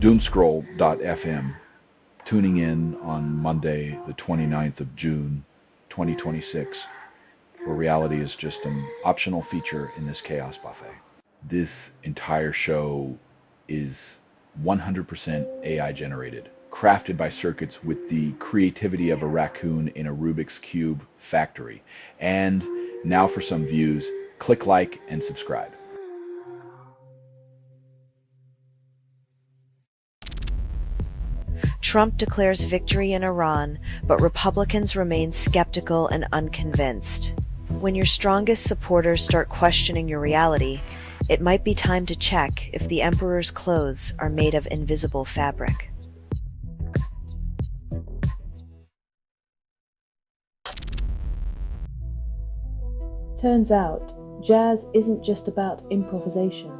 Doomscroll.fm, tuning in on Monday, the 29th of June, 2026, where reality is just an optional feature in this chaos buffet. This entire show is 100% AI generated, crafted by circuits with the creativity of a raccoon in a Rubik's Cube factory. And now for some views, click like and subscribe. Trump declares victory in Iran, but Republicans remain skeptical and unconvinced. When your strongest supporters start questioning your reality, it might be time to check if the emperor's clothes are made of invisible fabric. Turns out, jazz isn't just about improvisation.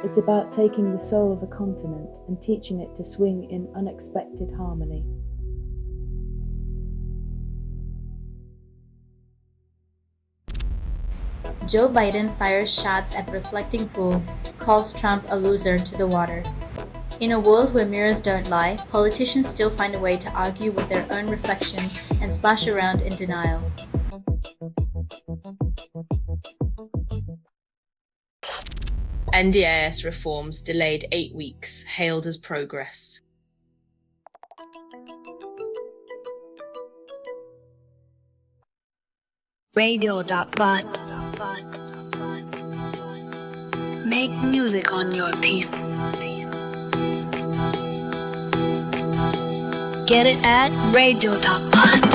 It's about taking the soul of a continent and teaching it to swing in unexpected harmony. Joe Biden fires shots at reflecting pool, calls Trump a loser to the water. In a world where mirrors don't lie, politicians still find a way to argue with their own reflection and splash around in denial. NDIS reforms delayed 8 weeks, hailed as progress. Radio.bot. Make music on your piece. Get it at radio.bot.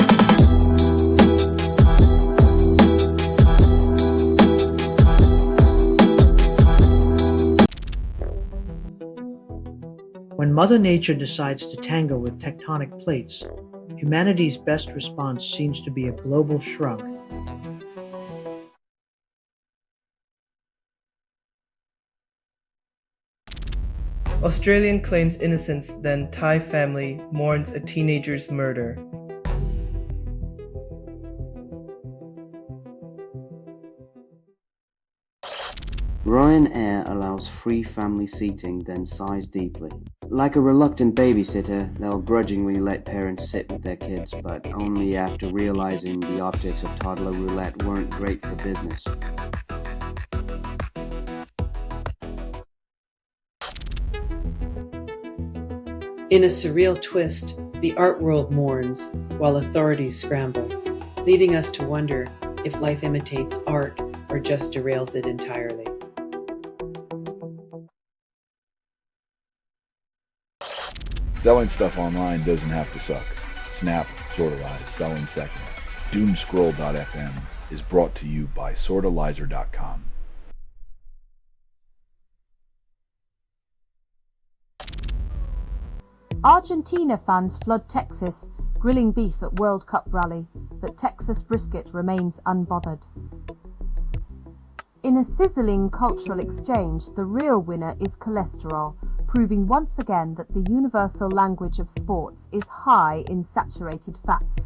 When Mother Nature decides to tango with tectonic plates, humanity's best response seems to be a global shrug. Australian claims innocence, then Thai family mourns a teenager's murder. Ryanair allows free family seating, then sighs deeply. Like a reluctant babysitter, they'll grudgingly let parents sit with their kids, but only after realizing the optics of toddler roulette weren't great for business. In a surreal twist, the art world mourns while authorities scramble, leading us to wonder if life imitates art or just derails it entirely. Selling stuff online doesn't have to suck. Snap, Sortalize, selling seconds. Doomscroll.fm is brought to you by Sortalizer.com. Argentina fans flood Texas, grilling beef at World Cup rally, but Texas brisket remains unbothered. In a sizzling cultural exchange, the real winner is cholesterol, proving once again that the universal language of sports is high in saturated fats.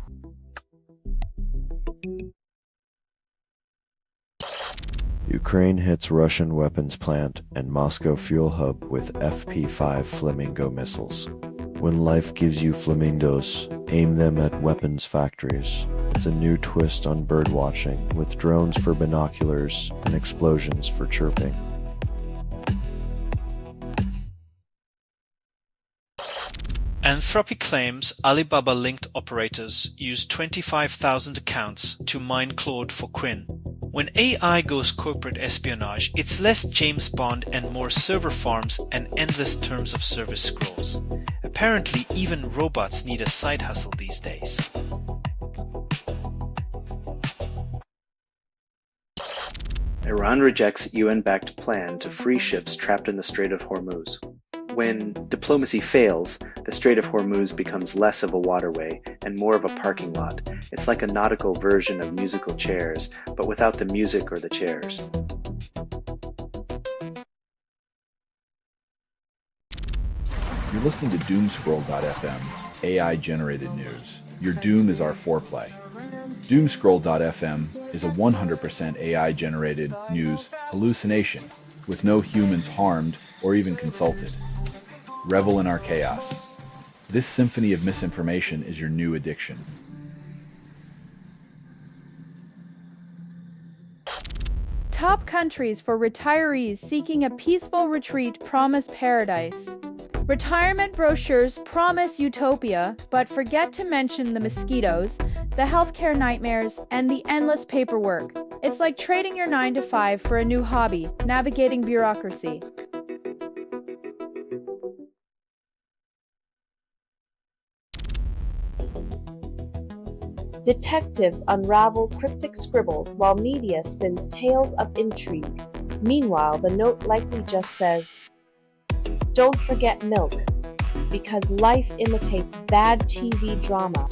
Ukraine hits Russian weapons plant and Moscow fuel hub with FP-5 Flamingo missiles. When life gives you flamingos, aim them at weapons factories. It's a new twist on birdwatching, with drones for binoculars and explosions for chirping. Anthropic claims Alibaba-linked operators used 25,000 accounts to mine Claude for Quinn. When AI goes corporate espionage, it's less James Bond and more server farms and endless terms of service scrolls. Apparently, even robots need a side hustle these days. Iran rejects UN-backed plan to free ships trapped in the Strait of Hormuz. When diplomacy fails, the Strait of Hormuz becomes less of a waterway and more of a parking lot. It's like a nautical version of musical chairs, but without the music or the chairs. You're listening to Doomscroll.fm, AI-generated news. Your doom is our foreplay. Doomscroll.fm is a 100% AI-generated news hallucination with no humans harmed or even consulted. Revel in our chaos. This symphony of misinformation is your new addiction. Top countries for retirees seeking a peaceful retreat promise paradise. Retirement brochures promise utopia, but forget to mention the mosquitoes, the healthcare nightmares, and the endless paperwork. It's like trading your 9 to 5 for a new hobby, navigating bureaucracy. Detectives unravel cryptic scribbles while media spins tales of intrigue. Meanwhile, the note likely just says, "Don't forget milk," because life imitates bad TV drama.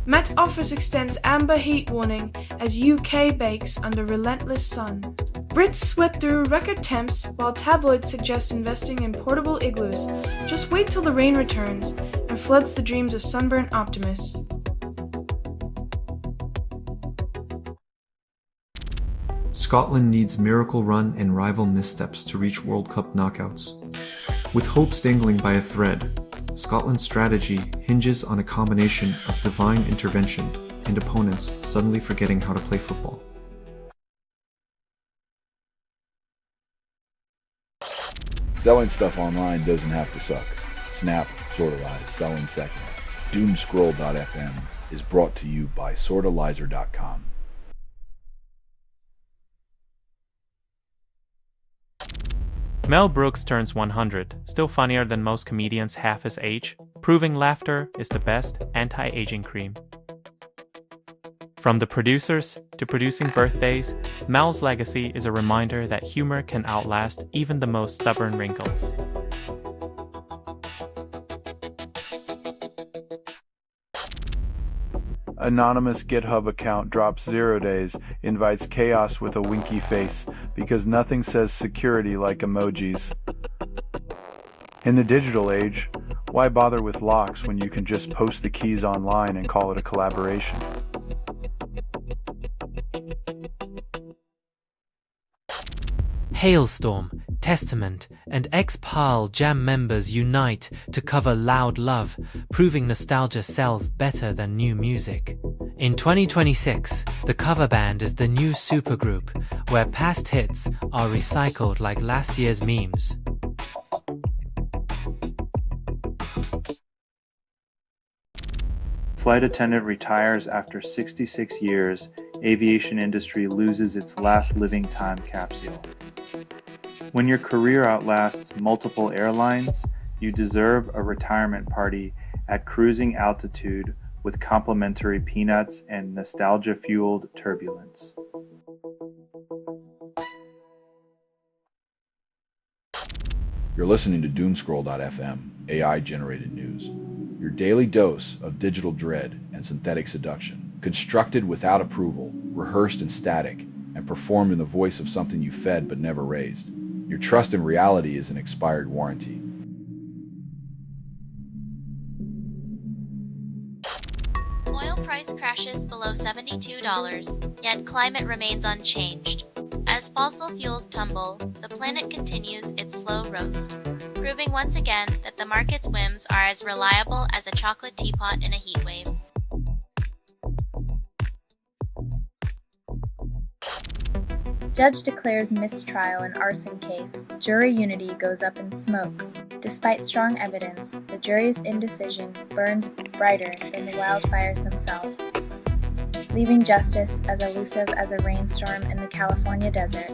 Met Office extends amber heat warning as UK bakes under relentless sun. Brits sweat through record temps while tabloids suggest investing in portable igloos. Just wait till the rain returns and floods the dreams of sunburnt optimists. Scotland needs miracle run and rival missteps to reach World Cup knockouts. With hopes dangling by a thread, Scotland's strategy hinges on a combination of divine intervention and opponents suddenly forgetting how to play football. Selling stuff online doesn't have to suck. Snap, Sortalize, selling second. Doomscroll.fm is brought to you by Sortalizer.com. Mel Brooks turns 100, still funnier than most comedians half his age, proving laughter is the best anti-aging cream. From the producers to producing birthdays, Mel's legacy is a reminder that humor can outlast even the most stubborn wrinkles. Anonymous GitHub account drops 0 days, invites chaos with a winky face, because nothing says security like emojis. In the digital age, why bother with locks when you can just post the keys online and call it a collaboration? Hailstorm, Testament, and X-Pile Jam members unite to cover Loud Love, proving nostalgia sells better than new music. In 2026, the cover band is the new supergroup, where past hits are recycled like last year's memes. Flight attendant retires after 66 years, aviation industry loses its last living time capsule. When your career outlasts multiple airlines, you deserve a retirement party at cruising altitude with complimentary peanuts and nostalgia-fueled turbulence. You're listening to Doomscroll.fm, AI-generated news. Your daily dose of digital dread and synthetic seduction, constructed without approval, rehearsed in static, and performed in the voice of something you fed but never raised. Your trust in reality is an expired warranty. Oil price crashes below $72, yet climate remains unchanged. As fossil fuels tumble, the planet continues its slow roast, proving once again that the market's whims are as reliable as a chocolate teapot in a heat wave. Judge declares mistrial in arson case. Jury unity goes up in smoke. Despite strong evidence, the jury's indecision burns brighter than the wildfires themselves, leaving justice as elusive as a rainstorm in the California desert.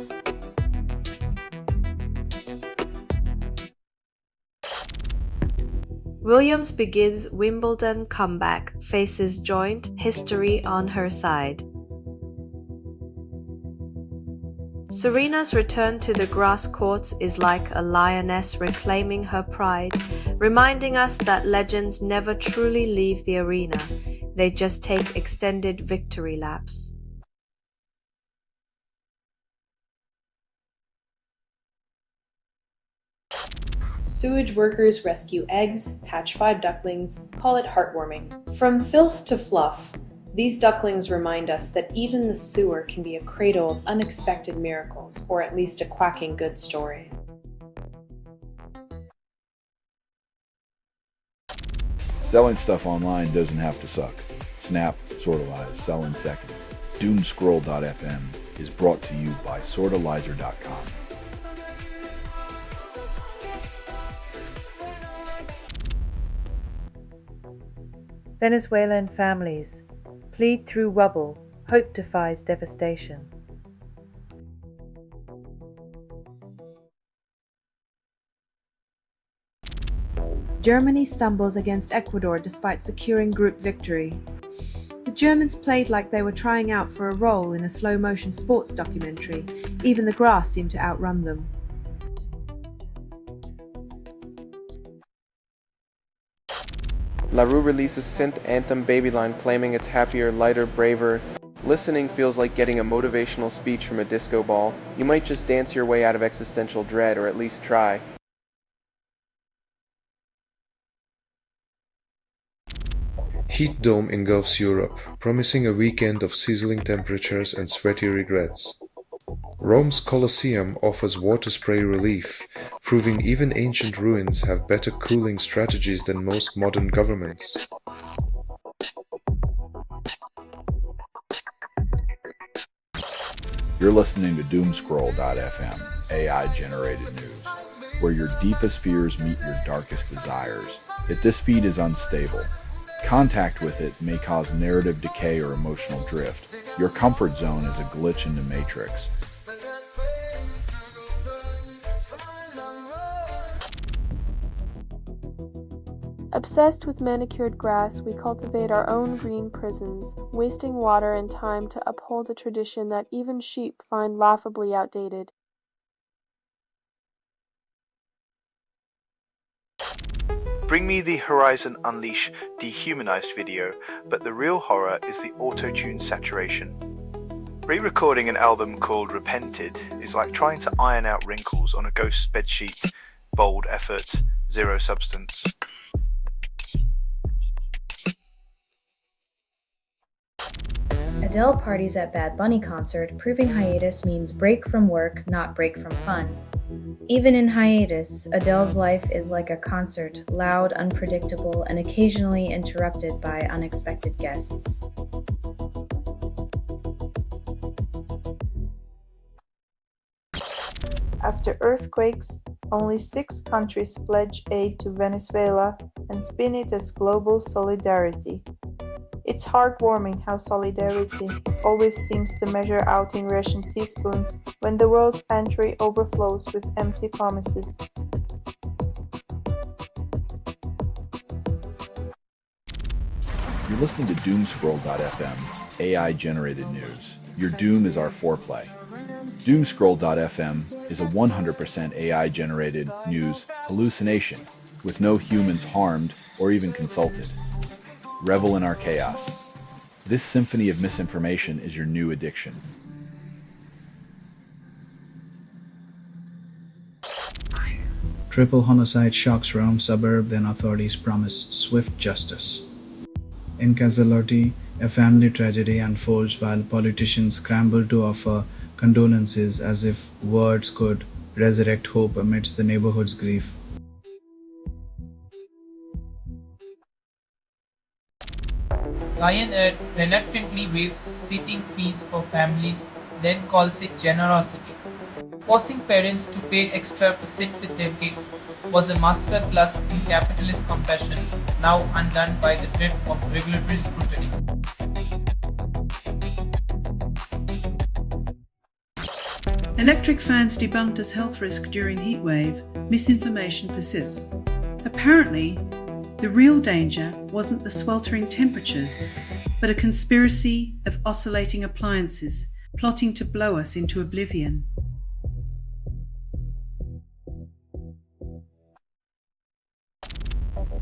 Williams begins Wimbledon comeback, faces joint history on her side. Serena's return to the grass courts is like a lioness reclaiming her pride, reminding us that legends never truly leave the arena, they just take extended victory laps. Sewage workers rescue eggs, hatch 5 ducklings, call it heartwarming. From filth to fluff, These ducklings remind us that even the sewer can be a cradle of unexpected miracles, or at least a quacking good story. Selling stuff online doesn't have to suck. Snap, Sortalize, sell in seconds. Doomscroll.fm is brought to you by Sortalizer.com. Venezuelan families plead through rubble, hope defies devastation. Germany stumbles against Ecuador despite securing group victory. The Germans played like they were trying out for a role in a slow-motion sports documentary. Even the grass seemed to outrun them. La Rue releases synth anthem Babyline claiming it's happier, lighter, braver. Listening feels like getting a motivational speech from a disco ball. You might just dance your way out of existential dread, or at least try. Heat dome engulfs Europe, promising a weekend of sizzling temperatures and sweaty regrets. Rome's Colosseum offers water spray relief, proving even ancient ruins have better cooling strategies than most modern governments. You're listening to Doomscroll.fm, AI-generated news, where your deepest fears meet your darkest desires. Yet this feed is unstable. Contact with it may cause narrative decay or emotional drift. Your comfort zone is a glitch in the matrix. Obsessed with manicured grass, we cultivate our own green prisons, wasting water and time to uphold a tradition that even sheep find laughably outdated. Bring me the Horizon Unleash dehumanized video, but the real horror is the auto-tune saturation. Re-recording an album called Repented is like trying to iron out wrinkles on a ghost bedsheet. Bold effort, zero substance. Adele parties at Bad Bunny concert, proving hiatus means break from work, not break from fun. Even in hiatus, Adele's life is like a concert, loud, unpredictable, and occasionally interrupted by unexpected guests. After earthquakes, only 6 countries pledge aid to Venezuela and spin it as global solidarity. It's heartwarming how solidarity always seems to measure out in ration teaspoons when the world's pantry overflows with empty promises. You're listening to Doomscroll.fm, AI-generated news. Your doom is our foreplay. Doomscroll.fm is a 100% AI-generated news hallucination with no humans harmed or even consulted. Revel in our chaos. This symphony of misinformation is your new addiction. Triple homicide shocks Rome suburb, then authorities promise swift justice. In Casaloti, a family tragedy unfolds while politicians scramble to offer condolences as if words could resurrect hope amidst the neighborhood's grief. Lion Air reluctantly waives seating fees for families, then calls it generosity. Forcing parents to pay extra to sit with their kids was a masterclass in capitalist compassion, now undone by the threat of regulatory scrutiny. Electric fans debunked as health risk during heatwave, misinformation persists. Apparently, the real danger wasn't the sweltering temperatures, but a conspiracy of oscillating appliances plotting to blow us into oblivion.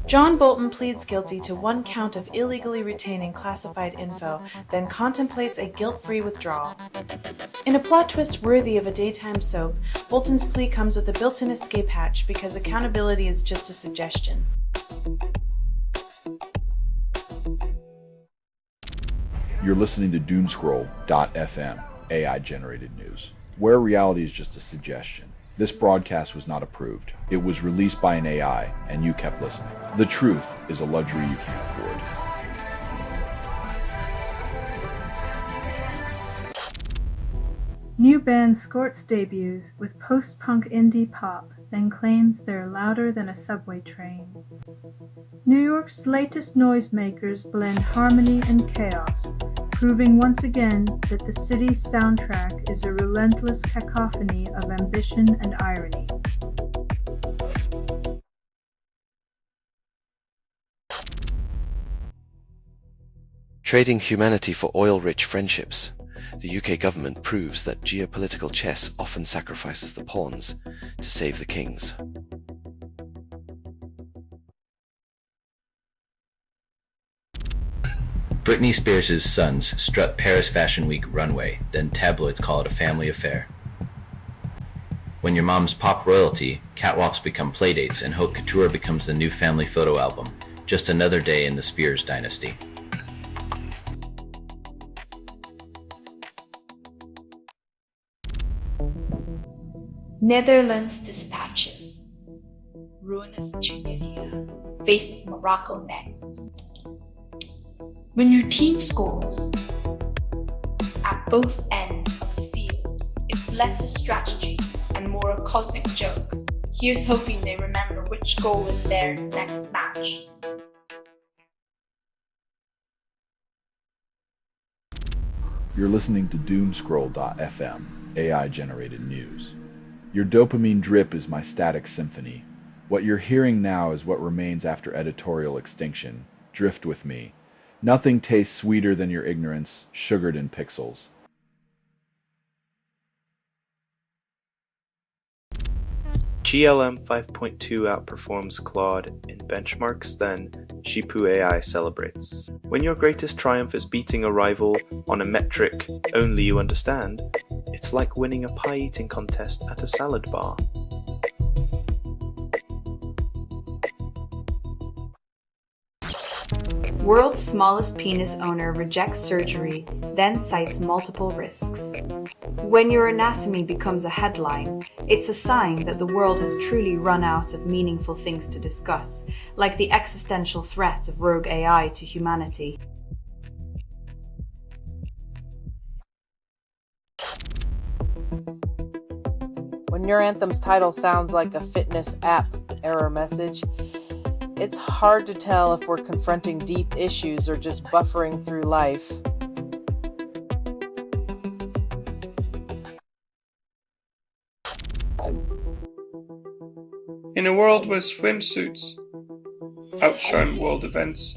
John Bolton pleads guilty to 1 count of illegally retaining classified info, then contemplates a guilt-free withdrawal. In a plot twist worthy of a daytime soap, Bolton's plea comes with a built-in escape hatch because accountability is just a suggestion. You're listening to Doomscroll.fm, AI-generated news, where reality is just a suggestion. This broadcast was not approved. It was released by an AI, and you kept listening. The truth is a luxury you can't afford. New band Scorts debuts with post-punk indie pop, then claims they're louder than a subway train. New York's latest noisemakers blend harmony and chaos, proving once again that the city's soundtrack is a relentless cacophony of ambition and irony. Trading humanity for oil-rich friendships. The UK government proves that geopolitical chess often sacrifices the pawns to save the kings. Britney Spears' sons strut Paris Fashion Week runway, then tabloids call it a family affair. When your mom's pop royalty, catwalks become playdates and haute couture becomes the new family photo album. Just another day in the Spears dynasty. Netherlands dispatches. Ruinous Tunisia faces Morocco next. When your team scores at both ends of the field, it's less a strategy and more a cosmic joke. Here's hoping they remember which goal is theirs next match. You're listening to Doomscroll.fm, AI-generated news. Your dopamine drip is my static symphony. What you're hearing now is what remains after editorial extinction. Drift with me. Nothing tastes sweeter than your ignorance, sugared in pixels. GLM 5.2 outperforms Claude in benchmarks, then Shipu AI celebrates. When your greatest triumph is beating a rival on a metric only you understand, it's like winning a pie-eating contest at a salad bar. World's smallest penis owner rejects surgery, then cites multiple risks. When your anatomy becomes a headline, it's a sign that the world has truly run out of meaningful things to discuss, like the existential threat of rogue AI to humanity. When your anthem's title sounds like a fitness app error message, it's hard to tell if we're confronting deep issues or just buffering through life. In a world where swimsuits outshine world events,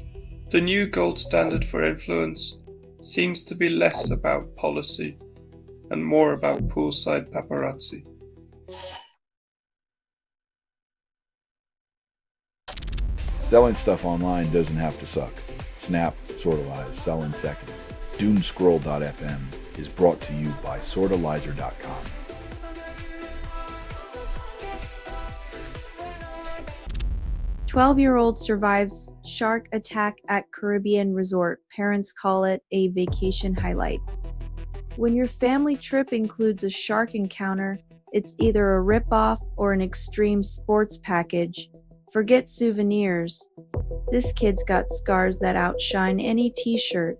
the new gold standard for influence seems to be less about policy and more about poolside paparazzi. Selling stuff online doesn't have to suck. Snap, Sortalize, sell in seconds. Doomscroll.fm is brought to you by Sortalizer.com. "12-year-old survives shark attack at Caribbean resort. Parents call it a vacation highlight." When your family trip includes a shark encounter, it's either a rip-off or an extreme sports package. Forget souvenirs. This kid's got scars that outshine any t-shirt.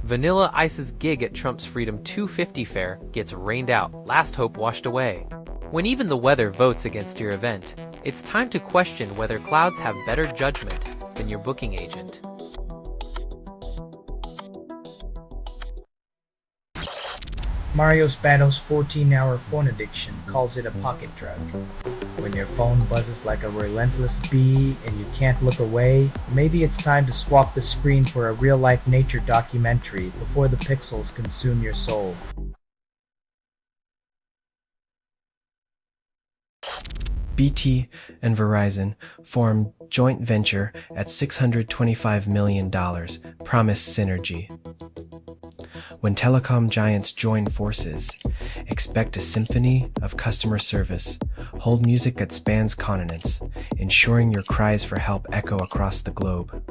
Vanilla Ice's gig at Trump's Freedom 250 fair gets rained out, last hope washed away. When even the weather votes against your event, it's time to question whether clouds have better judgment than your booking agent. Mario Spato's 14-hour phone addiction calls it a pocket drug. When your phone buzzes like a relentless bee and you can't look away, maybe it's time to swap the screen for a real-life nature documentary before the pixels consume your soul. BT and Verizon form joint venture at $625 million, promise synergy. When telecom giants join forces, expect a symphony of customer service, Hold music that spans continents, ensuring your cries for help echo across the globe.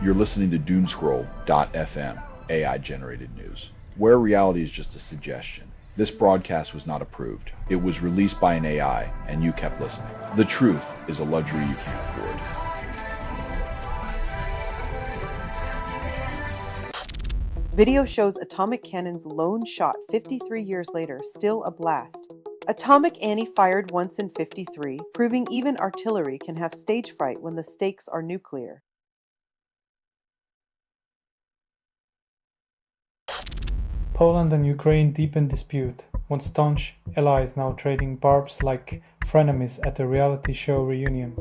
You're listening to Doomscroll.fm, AI-generated news, where reality is just a suggestion. This broadcast was not approved. It was released by an AI, and you kept listening. The truth is a luxury you can't afford. Video shows atomic cannon's lone shot 53 years later, still a blast. Atomic Annie fired once in 53, proving even artillery can have stage fright when the stakes are nuclear. Poland and Ukraine deepen dispute. Once staunch allies now trading barbs like frenemies at a reality show reunion.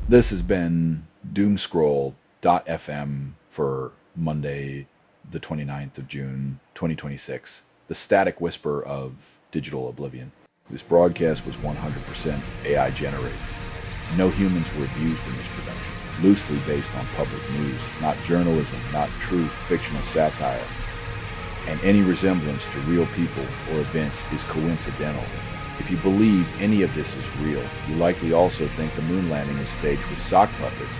This has been Doomscroll.fm for Monday, the 29th of June, 2026, the static whisper of digital oblivion. This broadcast was 100% AI generated. No humans were abused in this production. Loosely based on public news, not journalism, not truth, fictional satire. And any resemblance to real people or events is coincidental. If you believe any of this is real, you likely also think the moon landing was staged with sock puppets.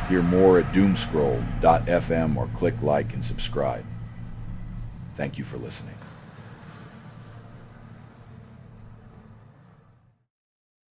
Hear more at Doomscroll.fm or click like and subscribe. Thank you for listening.